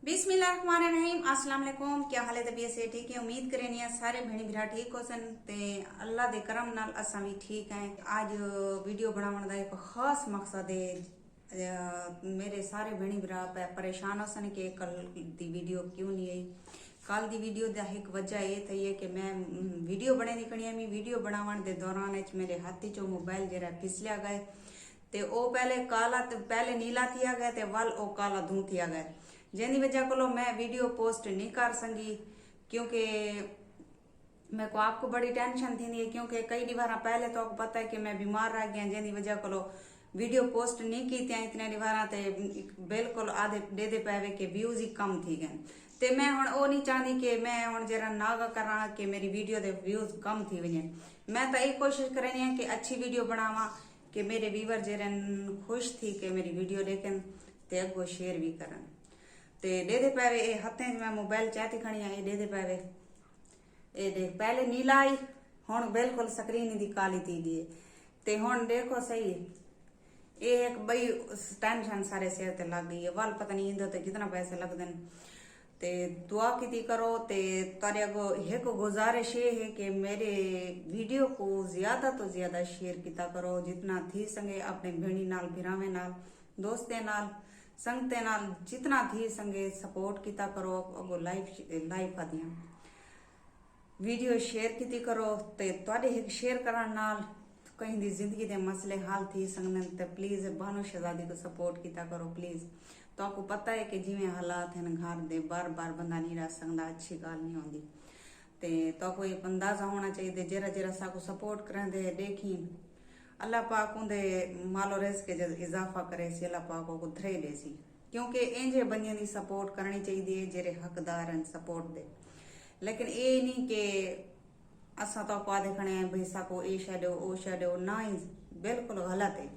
बिस्मिल्लाहिर्रहमानिर्रहीम। अस्सलाम वालेकुम। क्या हाल है? तबीयत से ठीक है? उम्मीद करें नहीं सारे भेणी भरा ठीक हो सन ते अल्लाह दे करम नाल असा भी ठीक है। आज वीडियो बनाने का एक खास मकसद है। मेरे सारे भेणी भरा परेशान हो सन कि कल दी वीडियो क्यों नहीं आई। कल दी वीडियो दा एक वजह ये थी है कि मैं वीडियो बने निकली मैं वीडियो बनावन दे दौरान मेरे हाथी चो मोबाइल जरा फिसलिया गए ते ओ पहले नीला थिया गया ते वल ओ काला धू थिया गया, जिंदी वजह को मैं वीडियो पोस्ट नहीं कर सकी क्योंकि मेरे को आपको बड़ी टेंशन थी है क्योंकि कई बार पहले तो आपको पता है कि मैं बीमार रह गया जिंदी वजह को वीडियो पोस्ट नहीं की इतने बार बिल्कुल आधे दे पावे कि व्यूज ही कम थी गए ते मैं हुण ओ नहीं चाहती कि मैं हुण जरा नागा करा कि मेरी वीडियो दे व्यूज कम थी वने। मैं तो यही कोशिश करनी है कि अच्छी वीडियो बनावा कि मेरे व्यूवर जरन खुश थी कि मेरी वीडियो देखें ते अगो शेयर भी करन ते दे पावे। ये हथे मैं मोबाइल चाहती खड़ी आई दे पावे ये देख पहले नीला आई हुण बिल्कुल स्क्रीन दी काली थी दी ते हुण देखो सही ये एक बई टेंशन सारे सिर ते लग गई है। वाल पता नहीं इंदो ते कितना पैसे लगते ते दुआ की करो ते तारे अगो एक गुजारिश ये है कि मेरे वीडियो को ज्यादा तो ज्यादा शेयर किया करो जितना थी संगे अपने भेणी नाल भिरावे नाल दोस्ते नाल संगते नाल जितना थी संगे सपोर्ट किया करो। अगो लाइफ आदियां वीडियो शेयर की करो ते तुहाडे एक शेयर करन नाल कहीं दी जिंदगी दे मसले हल थी सकदे ते प्लीज बानो शहजादी को सपोर्ट किया करो प्लीज। तो आपको पता है कि जिवें हालात हैं घर दे बार बार बंदा नहीं रह सकता, अच्छी गाल नहीं होंदी तो कोई अंदाजा होना चाहिए जरा जरा साको सपोर्ट करें दे देखी अल्लाह पाक उनदे मालो रिज़्क़ के जब इजाफा करे सी अल्लाह पाक को धरे दे सी क्योंकि इंजे बंदियां दी सपोर्ट करनी चाहिए जेरे हकदार हैं सपोर्ट दे। लेकिन ये नहीं कि असा तो आदे खड़े हैं भाई साको ए शै दो ओ शै दो ना ही बिल्कुल गलत है।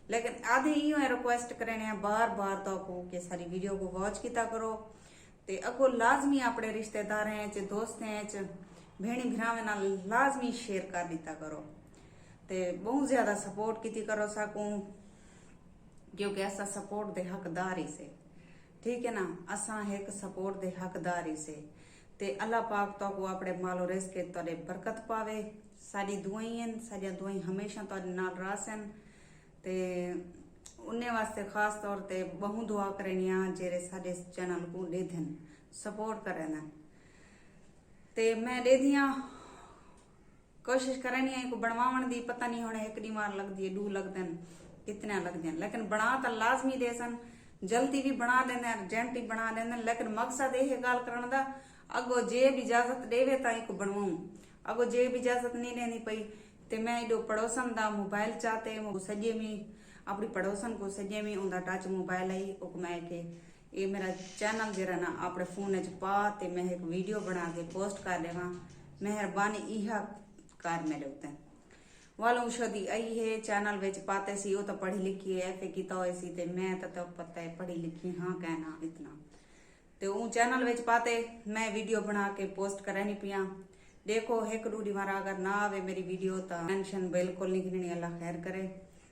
लेकिन आधे यो रिक्वेस्ट करने बार बार तो कि सारी वीडियो को वॉच किया करो ते अगो लाजमी अपने रिश्तेदारें दोस्तें भेणी भरावे नाल लाजमी शेयर कर दिता करो ते बहुत ज्यादा सपोर्ट की करो साकू क्योंकि असा सपोर्ट दे हकदार ही से ठीक है ना। असा एक सपोर्ट दे हकदार ही से ते अल्लाह पाक तो को अपने मालो रिज़्क़ के तोड़े बरकत पावे। सारी दुआई सारिया दुआई हमेशा तोड़े नाल रासन ते उन्ने वास्ते खास तौर ते बहु दुआ करनिया जेरे साडे चैनल को दे देन सपोर्ट करें ते मैं दे दिया कोशिश करनी है को बनवावन दी पता नहीं होने एक मार लगती है 2 लगते कितने लगते हैं लेकिन बना तो लाजमी दे सन जल्दी भी बना लेंदे अर्जेंट ही बना लेंदे। लेकिन मकसद ये गाल करने का अगो जे भी इजाजत देवे ताई को बनवाऊं अगो जे भी इजाजत नहीं लेनी पई ते मैं एडो पड़ोसन दा मोबाइल चाहते सजे में अपनी पड़ोसन को सजे में उनका टच मोबाइल आई मैं के ये मेरा चैनल जरा ना अपने फोन च पा ते मैं एक वीडियो बना के पोस्ट कर देवा मेहरबानी इहा कर मेरे उत्ते वालों शदी आई है चैनल विच पाते सी वो तो पढ़ी लिखी है FA किता होए सी ते मैं तो पता है पढ़ी लिखी हाँ कहना इतना तो वो चैनल विच पाते मैं वीडियो बना के पोस्ट करनी पिया देखो एक 2 बार अगर ना आवे मेरी वीडियो तो टेंशन बिल्कुल नहीं गिननी अल्लाह खैर करे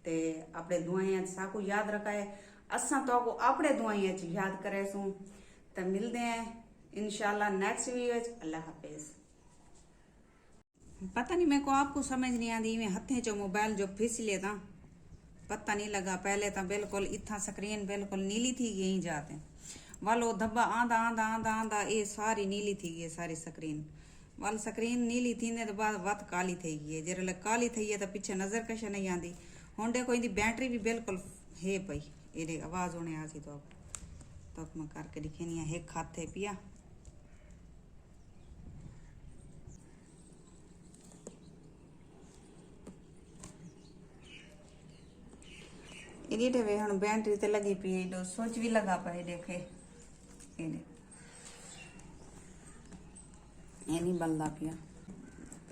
ते अपने दुआएं साकू याद रखाए असा तो को अपने दुआएं याद करे सू तो मिलते हैं इंशाल्लाह नेक्स्ट वीडियो। अल्लाह हाफिज। पता नहीं मेरे को आपको समझ नहीं आती मैं हथे चो मोबाइल जो फिसले था पता नहीं लगा पहले तो बिल्कुल इतना स्क्रीन बिल्कुल नीली थी यही जाते वालो धब्बा आंदा आंदा आंदा आंदा ये सारी नीली थी गई सारी स्क्रीन वाल स्क्रीन नीली थी ने तो बाद वत काली थी गई है जरा काली थी है तो पीछे नजर कश नहीं आती हुण देखो इनकी बैटरी भी बिल्कुल है पई ये आवाज होने आसी तो मैं करके दिखेनी है एक खाते पिया वे हम बैटरी ते लगी पी है स्विच भी लगा पाए देखे ये नहीं बलदा पिया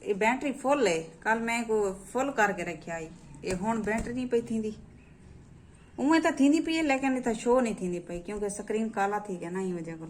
ये बैटरी फुल है कल मैं को फुल करके रखा है ये हुण बैटरी नहीं पई थी उमें तो थी पी है लेकिन तो शो नहीं थी पई क्योंकि स्क्रीन काला थी गया ना ही वजह को